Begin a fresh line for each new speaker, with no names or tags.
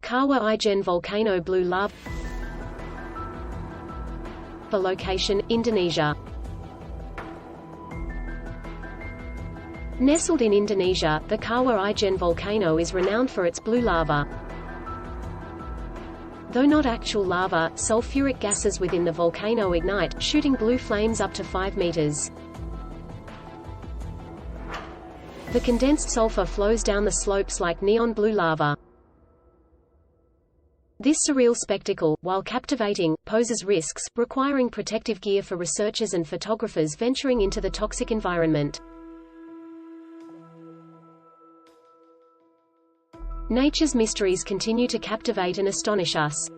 KawahIjenVolcano blue lava. Location: Indonesia. Nestled in Indonesia, the KawahIjenVolcano is renowned for its blue lava. Though not actual lava, sulfuric gases within the volcano ignite, shooting blue flames up to 5 meters. The condensed sulfur flows down the slopes like neon blue lava. This surreal spectacle, while captivating, poses risks, requiring protective gear for researchers and photographers venturing into the toxic environment. Nature's mysteries continue to captivate and astonish us.